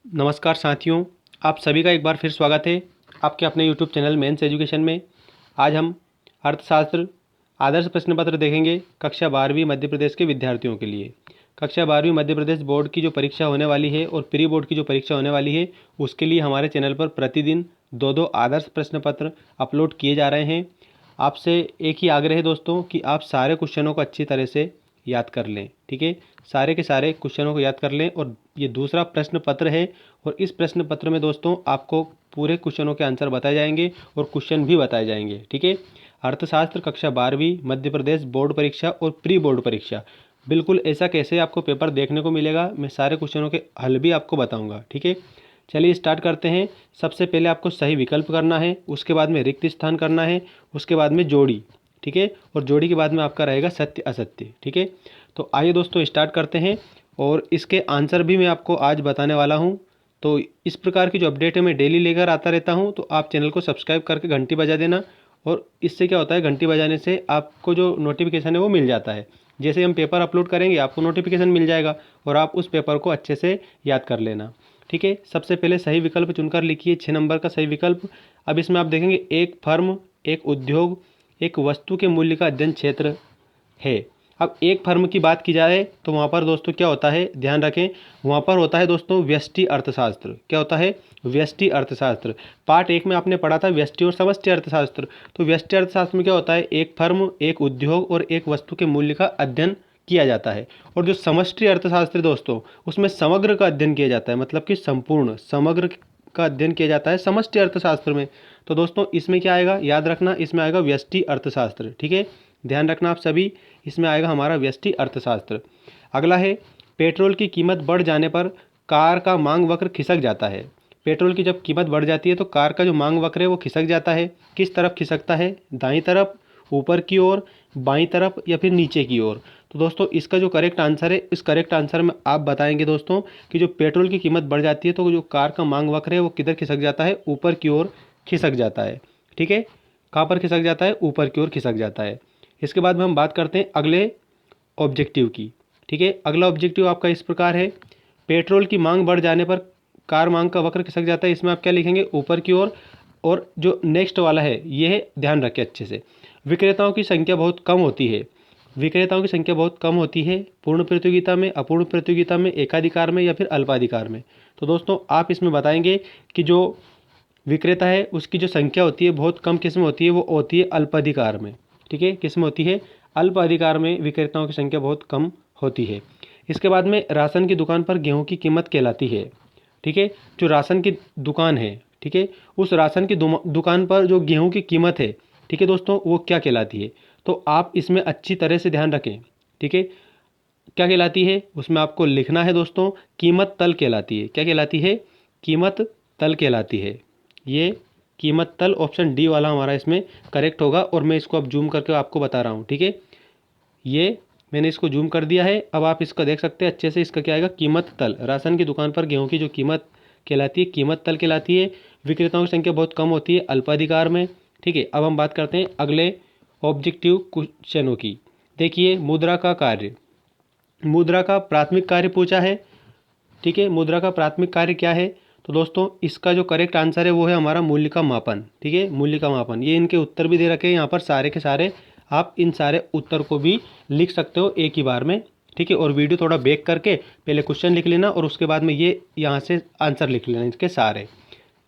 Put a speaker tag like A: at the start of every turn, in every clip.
A: नमस्कार साथियों, आप सभी का एक बार फिर स्वागत है आपके अपने यूट्यूब चैनल मेंस एजुकेशन में। आज हम अर्थशास्त्र आदर्श प्रश्न पत्र देखेंगे कक्षा 12वीं मध्य प्रदेश के विद्यार्थियों के लिए। कक्षा 12वीं मध्य प्रदेश बोर्ड की जो परीक्षा होने वाली है और प्री बोर्ड की जो परीक्षा होने वाली है, उसके लिए हमारे चैनल पर प्रतिदिन दो आदर्श प्रश्न पत्र अपलोड किए जा रहे हैं। आपसे एक ही आग्रह है दोस्तों कि आप सारे क्वेश्चनों को अच्छी तरह से याद कर लें। ठीक है, सारे के सारे क्वेश्चनों को याद कर लें। और ये दूसरा प्रश्न पत्र है और इस प्रश्न पत्र में दोस्तों आपको पूरे क्वेश्चनों के आंसर बताए जाएंगे और क्वेश्चन भी बताए जाएंगे। ठीक है, अर्थशास्त्र कक्षा 12वीं मध्य प्रदेश बोर्ड परीक्षा और प्री बोर्ड परीक्षा, बिल्कुल ऐसा कैसे आपको पेपर देखने को मिलेगा, मैं सारे क्वेश्चनों के हल भी आपको बताऊंगा। ठीक है, चलिए स्टार्ट करते हैं। सबसे पहले आपको सही विकल्प करना है, उसके बाद में रिक्त स्थान करना है, उसके बाद में जोड़ी। ठीक है, और जोड़ी के बाद में आपका रहेगा सत्य असत्य। ठीक है, तो आइए दोस्तों स्टार्ट करते हैं और इसके आंसर भी मैं आपको आज बताने वाला हूं। तो इस प्रकार की जो अपडेट है मैं डेली लेकर आता रहता हूं, तो आप चैनल को सब्सक्राइब करके घंटी बजा देना। और इससे क्या होता है, घंटी बजाने से आपको जो नोटिफिकेशन है वो मिल जाता है। जैसे हम पेपर अपलोड करेंगे आपको नोटिफिकेशन मिल जाएगा और आप उस पेपर को अच्छे से याद कर लेना। ठीक है, सबसे पहले सही विकल्प चुनकर लिखिए 6 नंबर का सही विकल्प। अब इसमें आप देखेंगे एक फर्म, एक उद्योग, एक वस्तु के मूल्य का अध्ययन क्षेत्र है। अब एक फर्म की बात की जाए तो वहाँ पर दोस्तों क्या होता है, ध्यान रखें, वहाँ पर होता है दोस्तों व्यष्टि अर्थशास्त्र। क्या होता है? व्यष्टि अर्थशास्त्र। पार्ट 1 में आपने पढ़ा था व्यष्टि और समष्टि अर्थशास्त्र। तो व्यष्टि अर्थशास्त्र में क्या होता है, एक फर्म, एक उद्योग और एक वस्तु के मूल्य का अध्ययन किया जाता है। और जो समष्टि अर्थशास्त्र दोस्तों, उसमें समग्र का अध्ययन किया जाता है, मतलब कि संपूर्ण समग्र का अध्ययन किया जाता है समष्टि अर्थशास्त्र में। तो दोस्तों इसमें क्या आएगा, याद रखना, इसमें आएगा व्यष्टि अर्थशास्त्र। ठीक है, ध्यान रखना आप सभी, इसमें आएगा हमारा व्यष्टि अर्थशास्त्र। अगला है पेट्रोल की कीमत बढ़ जाने पर कार का मांग वक्र खिसक जाता है। पेट्रोल की जब कीमत बढ़ जाती है तो कार का जो मांग वक्र है वो खिसक जाता है। किस तरफ खिसकता है? दाईं तरफ, ऊपर की ओर, बाईं तरफ या फिर नीचे की ओर। तो दोस्तों इसका जो करेक्ट आंसर है, इस करेक्ट आंसर में आप बताएंगे दोस्तों कि जो पेट्रोल की कीमत बढ़ जाती है तो जो कार का मांग वक्र है वो किधर खिसक जाता है? ऊपर की ओर खिसक जाता है। ठीक है, कहाँ पर खिसक जाता है? ऊपर की ओर खिसक जाता है। इसके बाद में हम बात करते हैं अगले ऑब्जेक्टिव की। ठीक है, अगला ऑब्जेक्टिव आपका इस प्रकार है, पेट्रोल की मांग बढ़ जाने पर कार मांग का वक्र खिसक जाता है। इसमें आप क्या लिखेंगे? ऊपर की ओर। और जो नेक्स्ट वाला है ये है, ध्यान रखें अच्छे से, विक्रेताओं की संख्या बहुत कम होती है। विक्रेताओं की संख्या बहुत कम होती है पूर्ण प्रतियोगिता में, अपूर्ण प्रतियोगिता में, एकाधिकार में या फिर अल्पाधिकार में। तो दोस्तों आप इसमें बताएंगे कि जो विक्रेता है उसकी जो संख्या होती है बहुत कम किस में होती है? वो होती है अल्पाधिकार में। ठीक है, किस में होती है? अल्प अधिकार में विक्रेताओं की संख्या बहुत कम होती है। इसके बाद में राशन की दुकान पर गेहूं की कीमत कहलाती है। ठीक है, जो राशन की दुकान है, ठीक है, उस राशन की दुकान पर जो गेहूं की कीमत है, ठीक है दोस्तों, वो क्या कहलाती है? तो आप इसमें अच्छी तरह से ध्यान रखें। ठीक है, क्या कहलाती है उसमें आपको लिखना है दोस्तों, कीमत तल कहलाती है। क्या कहलाती है? कीमत तल कहलाती है। ये कीमत तल, ऑप्शन डी वाला हमारा इसमें करेक्ट होगा। और मैं इसको अब जूम करके आपको बता रहा हूँ। ठीक है, ये मैंने इसको जूम कर दिया है, अब आप इसका देख सकते हैं अच्छे से। इसका क्या आएगा? कीमत तल। राशन की दुकान पर गेहूं की जो कीमत कहलाती है कीमत तल कहलाती है। विक्रेताओं की संख्या बहुत कम होती है अल्पाधिकार में। ठीक है, अब हम बात करते हैं अगले ऑब्जेक्टिव क्वेश्चनों की। देखिए, मुद्रा का कार्य, मुद्रा का प्राथमिक कार्य पूछा है। ठीक है, मुद्रा का प्राथमिक कार्य क्या है? तो दोस्तों इसका जो करेक्ट आंसर है वो है हमारा मूल्य का मापन। ठीक है, मूल्य का मापन। ये इनके उत्तर भी दे रखे हैं यहाँ पर सारे के सारे, आप इन सारे उत्तर को भी लिख सकते हो एक ही बार में। ठीक है, और वीडियो थोड़ा बैक करके पहले क्वेश्चन लिख लेना और उसके बाद में ये यहाँ से आंसर लिख लेना इसके सारे।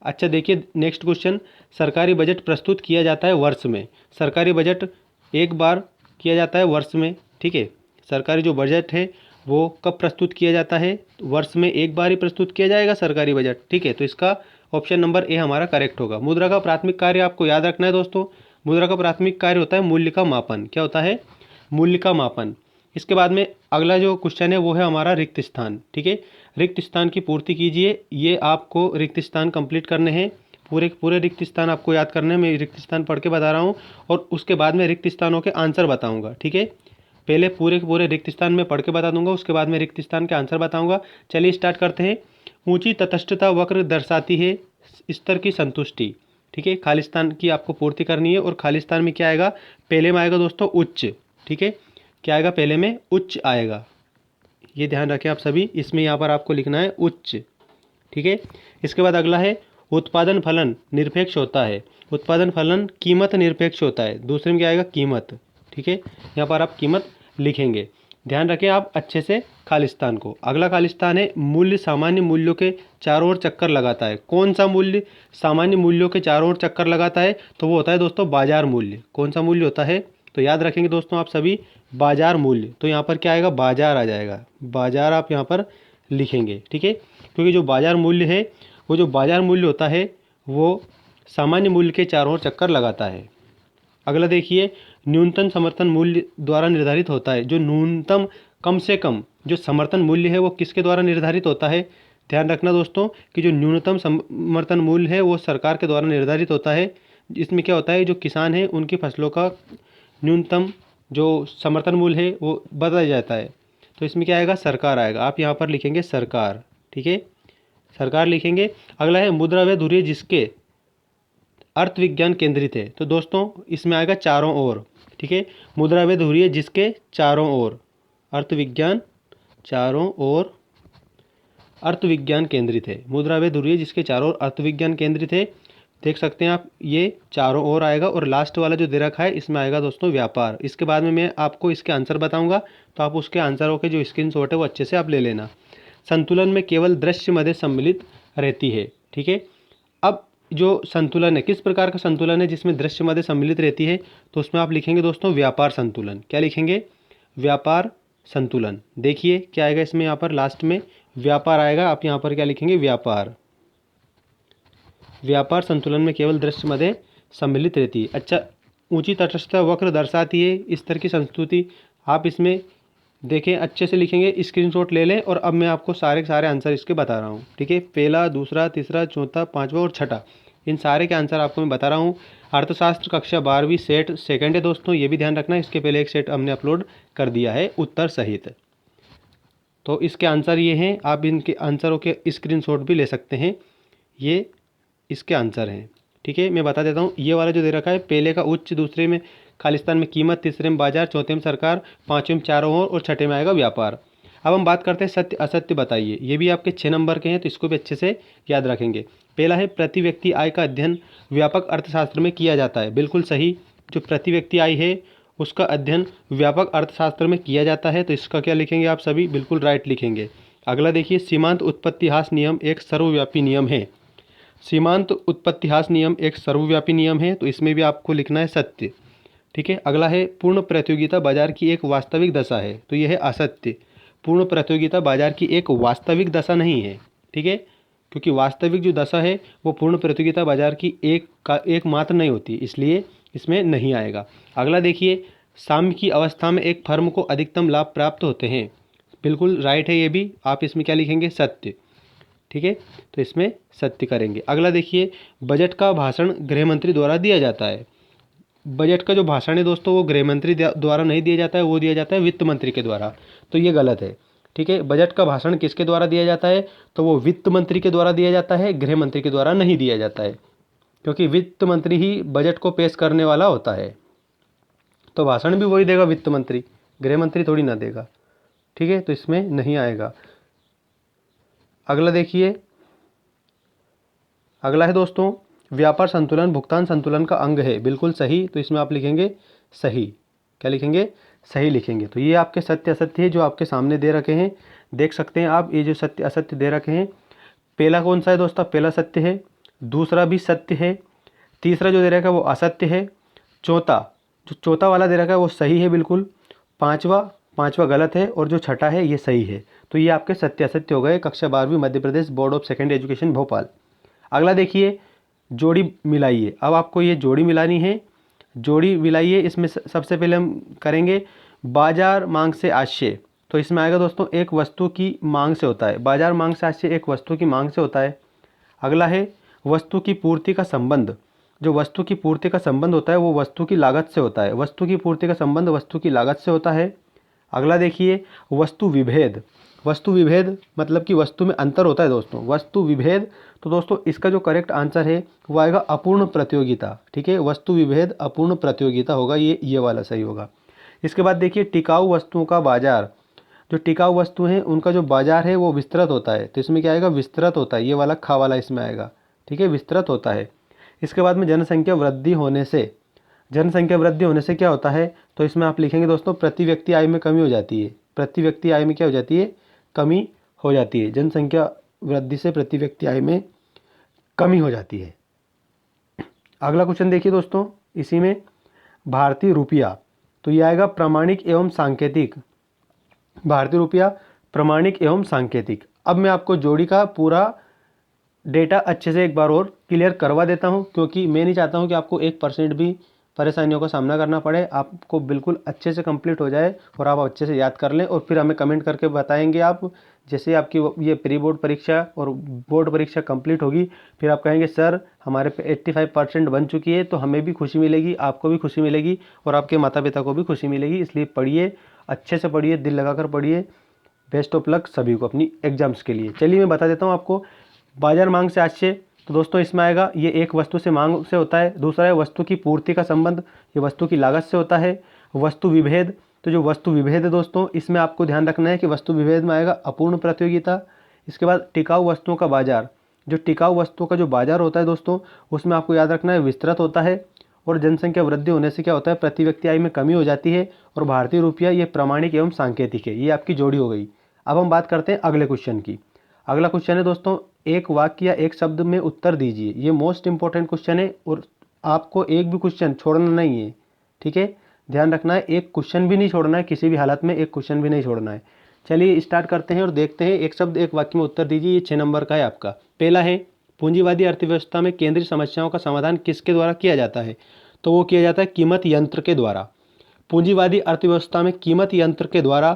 A: अच्छा देखिए नेक्स्ट क्वेश्चन, सरकारी बजट प्रस्तुत किया जाता है वर्ष में। सरकारी बजट एक बार किया जाता है वर्ष में। ठीक है, सरकारी जो बजट है वो कब प्रस्तुत किया जाता है? वर्ष में एक बार ही प्रस्तुत किया जाएगा सरकारी बजट। ठीक है, तो इसका ऑप्शन नंबर ए हमारा करेक्ट होगा। मुद्रा का प्राथमिक कार्य आपको याद रखना है दोस्तों, मुद्रा का प्राथमिक कार्य होता है मूल्य का मापन। क्या होता है? मूल्य का मापन। इसके बाद में अगला जो क्वेश्चन है वो है हमारा रिक्त स्थान। ठीक है, रिक्त स्थान की पूर्ति कीजिए। ये आपको रिक्त स्थान कंप्लीट करने हैं, पूरे पूरे रिक्त स्थान आपको याद करने हैं। मैं रिक्त स्थान पढ़ के बता रहा हूँ और उसके बाद में रिक्त स्थानों के आंसर बताऊँगा। ठीक है, पहले पूरे के पूरे रिक्त स्थान में पढ़ के बता दूंगा, उसके बाद में रिक्त स्थान के आंसर बताऊंगा। चलिए स्टार्ट करते हैं। ऊंची तटस्थता वक्र दर्शाती है स्तर की संतुष्टि। ठीक है, खालिस्तान की आपको पूर्ति करनी है और खालिस्तान में क्या आएगा? पहले में आएगा दोस्तों उच्च। ठीक है, क्या आएगा? पहले में उच्च आएगा, ये ध्यान रखें आप सभी। इसमें यहाँ पर आपको लिखना है उच्च। ठीक ठीक है। इसके बाद अगला है उत्पादन फलन निरपेक्ष होता है। उत्पादन फलन कीमत निरपेक्ष होता है। दूसरे में क्या आएगा? कीमत। ठीक है, यहाँ पर आप कीमत लिखेंगे। ध्यान रखें आप अच्छे से खालिस्तान को। अगला खालिस्तान है मूल्य सामान्य मूल्यों के चारों ओर चक्कर लगाता है। कौन सा मूल्य सामान्य मूल्यों के चारों ओर चक्कर लगाता है? तो वो होता है दोस्तों बाजार मूल्य। कौन सा मूल्य होता है? तो याद रखेंगे दोस्तों आप सभी, बाजार मूल्य। तो यहाँ पर क्या आएगा? बाजार आ जाएगा। बाजार आप यहाँ पर लिखेंगे। ठीक है, क्योंकि जो बाजार मूल्य है, वो जो बाजार मूल्य होता है वो सामान्य मूल्य के चारों ओर चक्कर लगाता है। अगला देखिए, न्यूनतम समर्थन मूल्य द्वारा निर्धारित होता है। जो न्यूनतम कम से कम जो समर्थन मूल्य है वो किसके द्वारा निर्धारित होता है? ध्यान रखना दोस्तों कि जो न्यूनतम समर्थन मूल्य है वो सरकार के द्वारा निर्धारित होता है। इसमें क्या होता है, जो किसान हैं उनकी फसलों का न्यूनतम जो समर्थन मूल्य है वो बदल जाता है। तो इसमें क्या आएगा? सरकार आएगा। आप यहाँ पर लिखेंगे सरकार। ठीक है, सरकार लिखेंगे। अगला है मुद्रा व धुरी जिसके अर्थ विज्ञान केंद्रित है। तो दोस्तों इसमें आएगा चारों ओर। ठीक है, मुद्रा व धुरी जिसके चारों ओर अर्थ विज्ञान चारों ओर अर्थ विज्ञान केंद्रित है। मुद्रा व धुरी जिसके चारों ओर अर्थ विज्ञान केंद्रित है। देख सकते हैं आप, ये चारों ओर आएगा। और लास्ट वाला जो दे रखा है इसमें आएगा दोस्तों व्यापार। इसके बाद में मैं आपको इसके आंसर बताऊंगा, तो आप उसके आंसरों के जो स्क्रीनशॉट है वो अच्छे से आप ले लेना। संतुलन में केवल दृश्य मध्य सम्मिलित रहती है। ठीक है, अब जो संतुलन है, किस प्रकार का संतुलन है जिसमें दृश्य मध्य सम्मिलित रहती है? तो उसमें आप लिखेंगे दोस्तों व्यापार संतुलन। क्या लिखेंगे? व्यापार संतुलन। देखिए क्या आएगा इसमें, यहाँ पर लास्ट में व्यापार आएगा। आप यहाँ पर क्या लिखेंगे? व्यापार। व्यापार संतुलन में केवल दृश्य मध्य सम्मिलित रहती है। अच्छा, ऊंची तटस्थता वक्र दर्शाती है इस तरह की संस्तुति। आप इसमें देखें, अच्छे से लिखेंगे, स्क्रीनशॉट ले लें। और अब मैं आपको सारे के सारे आंसर इसके बता रहा हूँ। ठीक है, पहला, दूसरा, तीसरा, चौथा, पांचवा और छठा, इन सारे के आंसर आपको मैं बता रहा हूँ। अर्थशास्त्र कक्षा 12वीं सेट सेकंड है दोस्तों, ये भी ध्यान रखना। इसके पहले एक सेट हमने अपलोड कर दिया है उत्तर सहित। तो इसके आंसर ये हैं। आप इनके आंसरों के स्क्रीनशॉट भी ले सकते हैं। ये इसके आंसर हैं। ठीक है, मैं बता देता हूँ। ये वाला जो दे रखा है, पहले का उच्च, दूसरे में खालिस्तान में कीमत, तीसरे में बाजार, चौथे में सरकार, पाँचवें में चारों ओर और छठे में आएगा व्यापार। अब हम बात करते हैं सत्य असत्य बताइए। ये भी आपके 6 नंबर के हैं, तो इसको भी अच्छे से याद रखेंगे। पहला है प्रति व्यक्ति आय का अध्ययन व्यापक अर्थशास्त्र में किया जाता है। बिल्कुल सही, जो प्रति व्यक्ति आय है उसका अध्ययन व्यापक अर्थशास्त्र में किया जाता है। तो इसका क्या लिखेंगे आप सभी? बिल्कुल राइट लिखेंगे। अगला देखिए, सीमांत उत्पत्तिहास नियम एक सर्वव्यापी नियम है। सीमांत उत्पत्तिहास नियम एक सर्वव्यापी नियम है, तो इसमें भी आपको लिखना है सत्य। ठीक है, अगला है पूर्ण प्रतियोगिता बाजार की एक वास्तविक दशा है। तो यह है असत्य। पूर्ण प्रतियोगिता बाजार की एक वास्तविक दशा नहीं है। ठीक है, क्योंकि वास्तविक जो दशा है वो पूर्ण प्रतियोगिता बाजार की एक मात्र नहीं होती, इसलिए इसमें नहीं आएगा। अगला देखिए, साम्य की अवस्था में एक फर्म को अधिकतम लाभ प्राप्त होते हैं। बिल्कुल राइट है ये भी। आप इसमें क्या लिखेंगे? सत्य। ठीक है, तो इसमें सत्य करेंगे। अगला देखिए, बजट का भाषण गृह मंत्री द्वारा दिया जाता है। बजट का जो भाषण है दोस्तों वो गृह मंत्री द्वारा नहीं दिया जाता है, वो दिया जाता है वित्त मंत्री के द्वारा। तो ये गलत है। ठीक है, बजट का भाषण किसके द्वारा दिया जाता है? तो वो वित्त मंत्री के द्वारा दिया जाता है, गृह मंत्री के द्वारा नहीं दिया जाता है, क्योंकि वित्त मंत्री ही बजट को पेश करने वाला होता है। तो भाषण भी वही देगा वित्त मंत्री, गृह मंत्री थोड़ी ना देगा। ठीक है, तो इसमें नहीं आएगा। अगला देखिए, अगला है दोस्तों, व्यापार संतुलन भुगतान संतुलन का अंग है। बिल्कुल सही, तो इसमें आप लिखेंगे सही। क्या लिखेंगे? सही लिखेंगे। तो ये आपके सत्य असत्य है जो आपके सामने दे रखे हैं। देख सकते हैं आप, ये जो सत्य असत्य दे रखे हैं, पहला कौन सा है दोस्तों? पहला सत्य है, दूसरा भी सत्य है, तीसरा जो दे रखा है वो असत्य है, जो चौथा वाला दे रखा है वो सही है बिल्कुल, पाँचवा गलत है, और जो छठा है ये सही है। तो ये आपके सत्य असत्य हो गए कक्षा 12वीं Madhya Pradesh board of secondary education Bhopal. अगला देखिए, जोड़ी मिलाइए। अब आपको ये जोड़ी मिलानी है। जोड़ी मिलाइए, इसमें सबसे पहले हम करेंगे बाजार मांग से आशय। तो इसमें आएगा दोस्तों, एक वस्तु की मांग से होता है। बाजार मांग से आशय एक वस्तु की मांग से होता है। अगला है वस्तु की पूर्ति का संबंध। जो वस्तु की पूर्ति का संबंध होता है वो वस्तु की लागत से होता है। वस्तु की पूर्ति का संबंध वस्तु की लागत से होता है। अगला देखिए, वस्तु विभेद। वस्तु विभेद मतलब कि वस्तु में अंतर होता है दोस्तों, वस्तु विभेद। तो दोस्तों इसका जो करेक्ट आंसर है वो आएगा अपूर्ण प्रतियोगिता। ठीक है, वस्तु विभेद अपूर्ण प्रतियोगिता होगा, ये वाला सही होगा। इसके बाद देखिए, टिकाऊ वस्तुओं का बाजार जो टिकाऊ वस्तु हैं उनका जो बाजार है वो विस्तृत होता है, तो इसमें क्या आएगा, विस्तृत होता है, ये वाला खा वाला इसमें आएगा, ठीक है, विस्तृत होता है। इसके बाद में जनसंख्या वृद्धि होने से, जनसंख्या वृद्धि होने से क्या होता है, तो इसमें आप लिखेंगे दोस्तों प्रति व्यक्ति आय में कमी हो जाती है, प्रति व्यक्ति आय में क्या हो जाती है, कमी हो जाती है, जनसंख्या वृद्धि से प्रति व्यक्ति आय में कमी हो जाती है। अगला क्वेश्चन देखिए दोस्तों, इसी में भारतीय रुपया, तो ये आएगा प्रमाणिक एवं सांकेतिक, भारतीय रुपया प्रमाणिक एवं सांकेतिक। अब मैं आपको जोड़ी का पूरा डेटा अच्छे से एक बार और क्लियर करवा देता हूं, क्योंकि मैं नहीं चाहता हूं कि आपको 1% भी परेशानियों का सामना करना पड़े, आपको बिल्कुल अच्छे से कंप्लीट हो जाए और आप अच्छे से याद कर लें और फिर हमें कमेंट करके बताएंगे आप। जैसे आपकी ये प्री बोर्ड परीक्षा और बोर्ड परीक्षा कंप्लीट होगी, फिर आप कहेंगे सर हमारे पे 85% बन चुकी है, तो हमें भी खुशी मिलेगी, आपको भी खुशी मिलेगी और आपके माता पिता को भी खुशी मिलेगी। इसलिए पढ़िए, अच्छे से पढ़िए, दिल लगाकर पढ़िए। बेस्ट ऑफ लक सभी को अपनी एग्जाम्स के लिए। चलिए मैं बता देता हूँ आपको बाजार मांग से आशय, तो दोस्तों इसमें आएगा ये एक वस्तु से मांग से होता है, दूसरा है वस्तु की पूर्ति का संबंध, ये वस्तु की लागत से होता है। वस्तु विभेद, तो जो वस्तु विभेद है दोस्तों, इसमें आपको ध्यान रखना है कि वस्तु विभेद में आएगा अपूर्ण प्रतियोगिता। इसके बाद टिकाऊ वस्तुओं का बाजार, जो टिकाऊ वस्तुओं का जो बाजार होता है दोस्तों, उसमें आपको याद रखना है विस्तृत होता है। और जनसंख्या वृद्धि होने से क्या होता है, प्रति व्यक्ति आय में कमी हो जाती है। और भारतीय रुपया ये प्रमाणिक एवं सांकेतिक है, ये आपकी जोड़ी हो गई। अब हम बात करते हैं अगले क्वेश्चन की। अगला क्वेश्चन है दोस्तों, एक वाक्य या एक शब्द में उत्तर दीजिए। ये मोस्ट इंपॉर्टेंट क्वेश्चन है और आपको एक भी क्वेश्चन छोड़ना नहीं है, ठीक है, ध्यान रखना है, एक क्वेश्चन भी नहीं छोड़ना है, किसी भी हालत में एक क्वेश्चन भी नहीं छोड़ना है। चलिए स्टार्ट करते हैं और देखते हैं। एक शब्द एक वाक्य में उत्तर दीजिए, ये 6 नंबर का है आपका। पहला है पूंजीवादी अर्थव्यवस्था में केंद्रीय समस्याओं का समाधान किसके द्वारा किया जाता है, तो वो किया जाता है कीमत यंत्र के द्वारा। पूंजीवादी अर्थव्यवस्था में कीमत यंत्र के द्वारा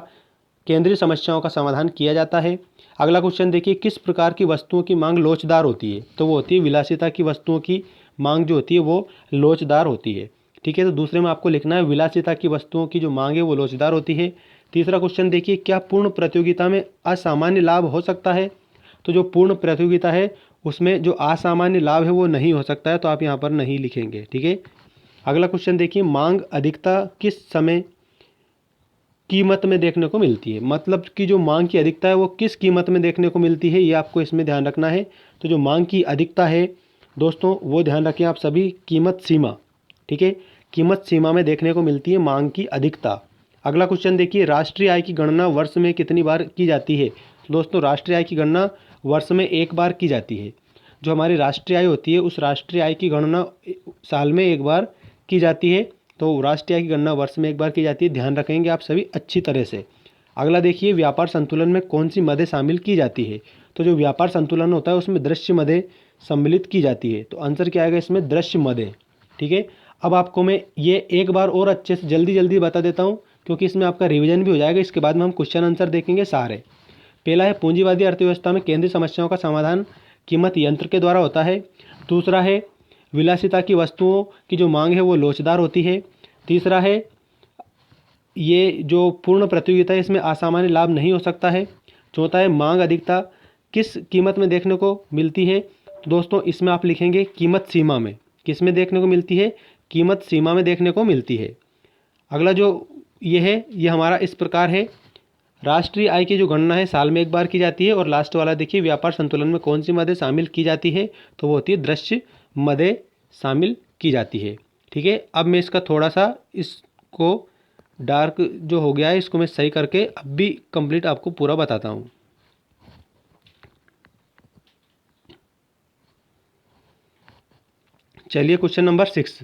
A: केंद्रीय समस्याओं का समाधान किया जाता है। अगला क्वेश्चन देखिए, किस प्रकार की वस्तुओं की मांग लोचदार होती है, तो वो होती है विलासिता की वस्तुओं की मांग जो होती है वो लोचदार होती है, ठीक है। तो दूसरे में आपको लिखना है विलासिता की वस्तुओं की जो मांग है वो लोचदार होती है। तीसरा क्वेश्चन देखिए, क्या पूर्ण प्रतियोगिता में असामान्य लाभ हो सकता है, तो जो पूर्ण प्रतियोगिता है उसमें जो असामान्य लाभ है वो नहीं हो सकता है, तो आप यहाँ पर नहीं लिखेंगे, ठीक है। अगला क्वेश्चन देखिए, मांग अधिकता किस समय कीमत में देखने को मिलती है, मतलब कि जो मांग की अधिकता है वो किस कीमत में देखने को मिलती है, ये आपको इसमें ध्यान रखना है। तो जो मांग की अधिकता है दोस्तों वो ध्यान रखें आप सभी, कीमत सीमा, ठीक है, कीमत सीमा में देखने को मिलती है मांग की अधिकता। अगला क्वेश्चन देखिए, राष्ट्रीय आय की गणना वर्ष में कितनी बार की जाती है, दोस्तों राष्ट्रीय आय की गणना वर्ष में एक बार की जाती है। जो हमारी राष्ट्रीय आय होती है उस राष्ट्रीय आय की गणना साल में एक बार की जाती है, तो राष्ट्रीय आय की गणना वर्ष में एक बार की जाती है, ध्यान रखेंगे आप सभी अच्छी तरह से। अगला देखिए, व्यापार संतुलन में कौन सी मदें शामिल की जाती है, तो जो व्यापार संतुलन होता है उसमें दृश्य मदें सम्मिलित की जाती है, तो आंसर क्या आएगा इसमें, दृश्य मदें, ठीक है। अब आपको मैं ये एक बार और अच्छे से जल्दी जल्दी बता देता हूँ, क्योंकि इसमें आपका रिविजन भी हो जाएगा। इसके बाद में हम क्वेश्चन आंसर देखेंगे सारे। पहला है पूंजीवादी अर्थव्यवस्था में केंद्रीय समस्याओं का समाधान कीमत यंत्र के द्वारा होता है। दूसरा है विलासिता की वस्तुओं की जो मांग है वो लोचदार होती है। तीसरा है ये जो पूर्ण प्रतियोगिता है इसमें असामान्य लाभ नहीं हो सकता है। चौथा है मांग अधिकता किस कीमत में देखने को मिलती है, तो दोस्तों इसमें आप लिखेंगे कीमत सीमा में, किस में देखने को मिलती है, कीमत सीमा में देखने को मिलती है। अगला जो ये है ये हमारा इस प्रकार है, राष्ट्रीय आय की जो गणना है साल में एक बार की जाती है। और लास्ट वाला देखिए, व्यापार संतुलन में कौन सी मदें शामिल की जाती है, तो वो होती है दृश्य मदें शामिल की जाती है, ठीक है। अब मैं इसका थोड़ा सा इसको डार्क जो हो गया है इसको मैं सही करके अब भी कंप्लीट आपको पूरा बताता हूँ। चलिए क्वेश्चन नंबर 6,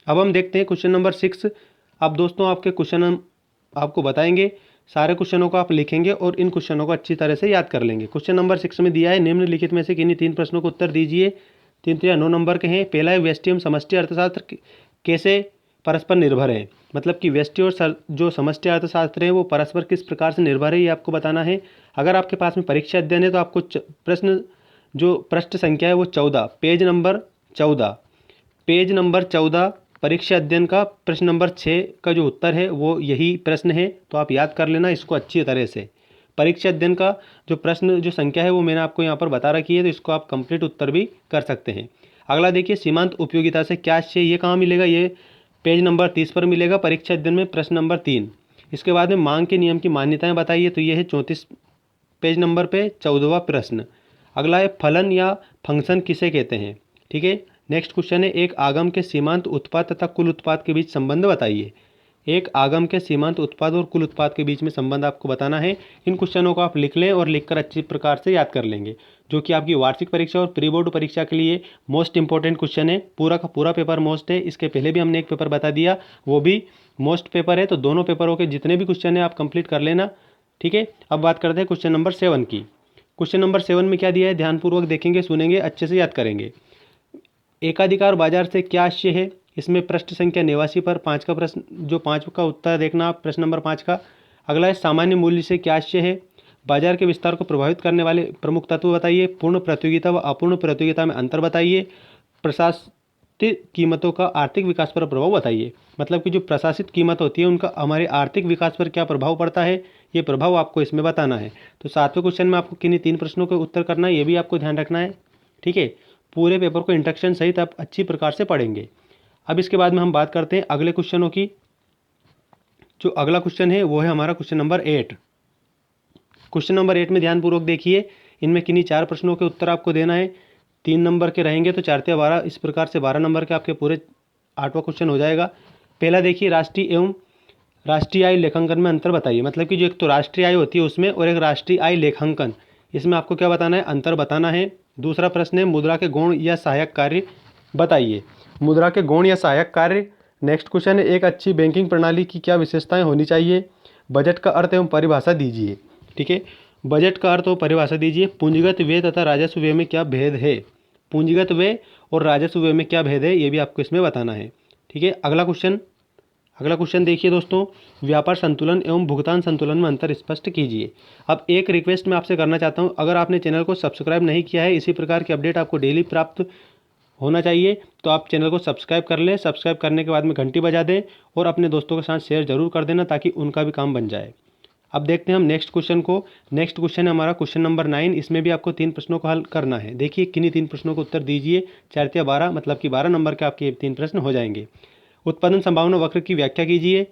A: अब हम देखते हैं क्वेश्चन नंबर 6। अब दोस्तों आपके क्वेश्चन हम आपको बताएंगे, सारे क्वेश्चनों को आप लिखेंगे और इन क्वेश्चनों को अच्छी तरह से याद कर लेंगे। क्वेश्चन नंबर 6 में दिया है, निम्नलिखित में से किन्हीं 3 प्रश्नों को उत्तर दीजिए। 3 या 9 नंबर के हैं। पहला है व्यष्टि एवं समष्टि अर्थशास्त्र कैसे परस्पर निर्भर है, मतलब कि व्यष्टि और जो समष्टि अर्थशास्त्र है वो परस्पर किस प्रकार से निर्भर है, ये आपको बताना है। अगर आपके पास में परीक्षा अध्ययन है तो आपको प्रश्न जो पृष्ठ संख्या है वो 14, पेज नंबर 14 परीक्षा अध्ययन का प्रश्न नंबर 6 का जो उत्तर है वो यही प्रश्न है, तो आप याद कर लेना इसको अच्छी तरह से। परीक्षा अध्ययन का जो प्रश्न जो संख्या है वो मैंने आपको यहाँ पर बता रखी है, तो इसको आप कंप्लीट उत्तर भी कर सकते हैं। अगला देखिए, सीमांत उपयोगिता से क्या आशय, ये कहाँ मिलेगा, ये पेज नंबर 30 पर मिलेगा, परीक्षा अध्ययन में प्रश्न नंबर 3। इसके बाद में मांग के नियम की मान्यताएं बताइए, तो ये है 34 पेज नंबर पे 14वां प्रश्न। अगला है फलन या फंक्शन किसे कहते हैं। ठीक है, नेक्स्ट क्वेश्चन है एक आगम के सीमांत उत्पाद तथा कुल उत्पाद के बीच संबंध बताइए। एक आगम के सीमांत उत्पाद और कुल उत्पाद के बीच में संबंध आपको बताना है। इन क्वेश्चनों को आप लिख लें और लिखकर अच्छी प्रकार से याद कर लेंगे, जो कि आपकी वार्षिक परीक्षा और प्री बोर्ड परीक्षा के लिए मोस्ट इंपॉर्टेंट क्वेश्चन है। पूरा का पूरा पेपर मोस्ट है। इसके पहले भी हमने एक पेपर बता दिया, वो भी मोस्ट पेपर है। तो दोनों पेपरों के जितने भी क्वेश्चन है आप कंप्लीट कर लेना। ठीक है, अब बात करते हैं क्वेश्चन नंबर 7 की। क्वेश्चन नंबर 7 में क्या दिया है, ध्यानपूर्वक देखेंगे, सुनेंगे, अच्छे से याद करेंगे। एकाधिकार बाजार से क्या आशय है। इसमें पृष्ठ संख्या 89 पर 5 का प्रश्न, जो 5 का उत्तर देखना आप, प्रश्न नंबर 5 का। अगला है सामान्य मूल्य से क्या आशय है। बाजार के विस्तार को प्रभावित करने वाले प्रमुख तत्व बताइए। पूर्ण प्रतियोगिता व अपूर्ण प्रतियोगिता में अंतर बताइए। प्रशासित कीमतों का आर्थिक विकास पर प्रभाव बताइए। मतलब कि जो प्रशासित कीमत होती है उनका हमारे आर्थिक विकास पर क्या प्रभाव पड़ता है, ये प्रभाव आपको इसमें बताना है। तो 7वें क्वेश्चन में आपको किन्हीं 3 प्रश्नों के उत्तर करना है, ये भी आपको ध्यान रखना है। ठीक है, पूरे पेपर को इंट्रोडक्शन सहित आप अच्छी प्रकार से पढ़ेंगे। अब इसके बाद में हम बात करते हैं अगले क्वेश्चनों की। जो अगला क्वेश्चन है वो है हमारा क्वेश्चन नंबर 8। क्वेश्चन नंबर 8 में ध्यानपूर्वक देखिए, इनमें किन्हीं 4 प्रश्नों के उत्तर आपको देना है। 3 नंबर के रहेंगे तो 4 × 12, इस प्रकार से 12 नंबर के आपके पूरे 8वां क्वेश्चन हो जाएगा। पहला देखिए, राष्ट्रीय एवं राष्ट्रीय आय लेखांकन में अंतर बताइए। मतलब कि जो एक तो राष्ट्रीय आय होती है उसमें और एक राष्ट्रीय आय लेखांकन, इसमें आपको क्या बताना है, अंतर बताना है। दूसरा प्रश्न है मुद्रा के गुण या सहायक कार्य बताइए। मुद्रा के गुण या सहायक कार्य। नेक्स्ट क्वेश्चन है एक अच्छी बैंकिंग प्रणाली की क्या विशेषताएं होनी चाहिए। बजट का अर्थ एवं परिभाषा दीजिए। ठीक है, बजट का अर्थ और परिभाषा दीजिए। पूंजीगत व्यय तथा राजस्व व्यय में क्या भेद है। पूंजीगत व्यय और राजस्व व्यय में क्या भेद है, ये भी आपको इसमें बताना है। ठीक है, अगला क्वेश्चन देखिए दोस्तों, व्यापार संतुलन एवं भुगतान संतुलन में अंतर स्पष्ट कीजिए। अब एक रिक्वेस्ट मैं आपसे करना चाहता हूँ, अगर आपने चैनल को सब्सक्राइब नहीं किया है, इसी प्रकार की अपडेट आपको डेली प्राप्त होना चाहिए, तो आप चैनल को सब्सक्राइब कर लें। सब्सक्राइब करने के बाद में घंटी बजा दें और अपने दोस्तों के साथ शेयर जरूर कर देना, ताकि उनका भी काम बन जाए। अब देखते हैं हम नेक्स्ट क्वेश्चन को। नेक्स्ट क्वेश्चन है हमारा क्वेश्चन नंबर 9। इसमें भी आपको 3 प्रश्नों को हल करना है। देखिए किन्हीं 3 प्रश्नों को उत्तर दीजिए। 4 × 12, मतलब कि 12 नंबर के आपके 3 प्रश्न हो जाएंगे। उत्पादन संभावना वक्र की व्याख्या कीजिए।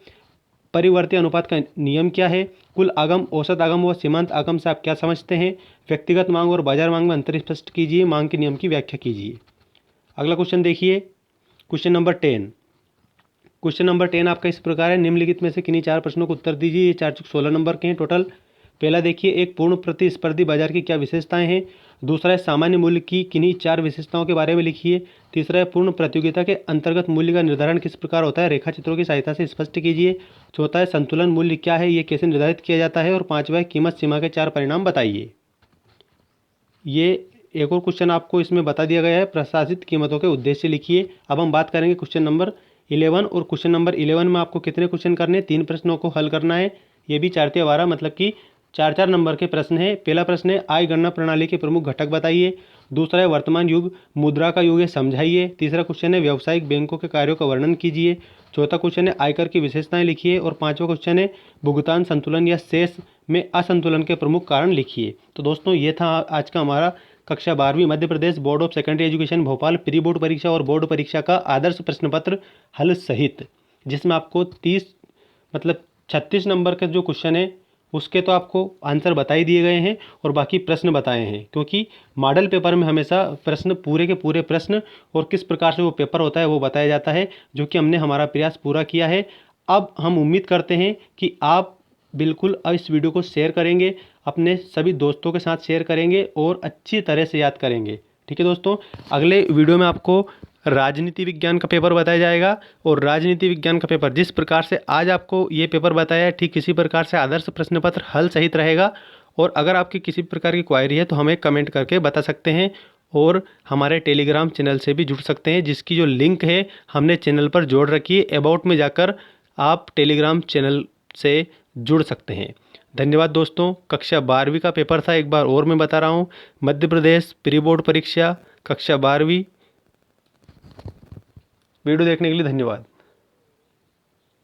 A: परिवर्ती अनुपात का नियम क्या है। कुल आगम, औसत आगम व सीमांत आगम से आप क्या समझते हैं। व्यक्तिगत मांग और बाजार मांग में अंतर स्पष्ट कीजिए। मांग के नियम की व्याख्या कीजिए। अगला क्वेश्चन देखिए, क्वेश्चन नंबर 10। क्वेश्चन नंबर 10 आपका इस प्रकार है, निम्नलिखित में से किन्हीं 4 प्रश्नों को उत्तर दीजिए। ये 4 × 16 नंबर के हैं टोटल। पहला देखिए, एक पूर्ण प्रतिस्पर्धी बाजार की क्या विशेषताएं हैं। दूसरा है सामान्य मूल्य की किन्हीं 4 विशेषताओं के बारे में लिखिए। तीसरा है पूर्ण प्रतियोगिता के अंतर्गत मूल्य का निर्धारण किस प्रकार होता है, रेखा चित्रों की सहायता से स्पष्ट कीजिए। चौथा है संतुलन मूल्य क्या है, ये कैसे निर्धारित किया जाता है। और 5वां है कीमत सीमा के 4 परिणाम बताइए। ये एक और क्वेश्चन आपको इसमें बता दिया गया है, प्रशासित कीमतों के उद्देश्य लिखिए। अब हम बात करेंगे क्वेश्चन नंबर 11। और क्वेश्चन नंबर 11 में आपको कितने क्वेश्चन करने हैं, 3 प्रश्नों को हल करना है। ये भी 4 × 12, मतलब कि 4 नंबर के प्रश्न है। पहला प्रश्न है आय गणना प्रणाली के प्रमुख घटक बताइए। दूसरा है वर्तमान युग मुद्रा का युग है, समझाइए। तीसरा क्वेश्चन है व्यावसायिक बैंकों के कार्यों का वर्णन कीजिए। चौथा क्वेश्चन है आयकर की विशेषताएं लिखिए। और 5वां क्वेश्चन है भुगतान संतुलन या शेष में असंतुलन के प्रमुख कारण लिखिए। तो दोस्तों ये था आज का हमारा कक्षा 12वीं Madhya Pradesh board of secondary education Bhopal pre board परीक्षा और बोर्ड परीक्षा का आदर्श प्रश्न पत्र हल सहित, जिसमें आपको 36 नंबर के जो क्वेश्चन है उसके तो आपको आंसर बता ही दिए गए हैं और बाकी प्रश्न बताए हैं, क्योंकि मॉडल पेपर में हमेशा प्रश्न पूरे के पूरे प्रश्न और किस प्रकार से वो पेपर होता है वो बताया जाता है, जो कि हमने हमारा प्रयास पूरा किया है। अब हम उम्मीद करते हैं कि आप बिल्कुल इस वीडियो को शेयर करेंगे, अपने सभी दोस्तों के साथ शेयर करेंगे और अच्छी तरह से याद करेंगे। ठीक है दोस्तों, अगले वीडियो में आपको राजनीति विज्ञान का पेपर बताया जाएगा। और राजनीति विज्ञान का पेपर जिस प्रकार से आज आपको ये पेपर बताया है, ठीक इसी प्रकार से आदर्श प्रश्न पत्र हल सहित रहेगा। और अगर आपकी किसी प्रकार की क्वायरी है तो हमें कमेंट करके बता सकते हैं और हमारे टेलीग्राम चैनल से भी जुड़ सकते हैं, जिसकी जो लिंक है हमने चैनल पर जोड़ रखी है। अबाउट में जाकर आप टेलीग्राम चैनल से जुड़ सकते हैं। धन्यवाद दोस्तों। कक्षा 12वीं का पेपर था, एक बार और मैं बता रहा हूँ, मध्य प्रदेश प्री बोर्ड परीक्षा कक्षा 12वीं। वीडियो देखने के लिए धन्यवाद।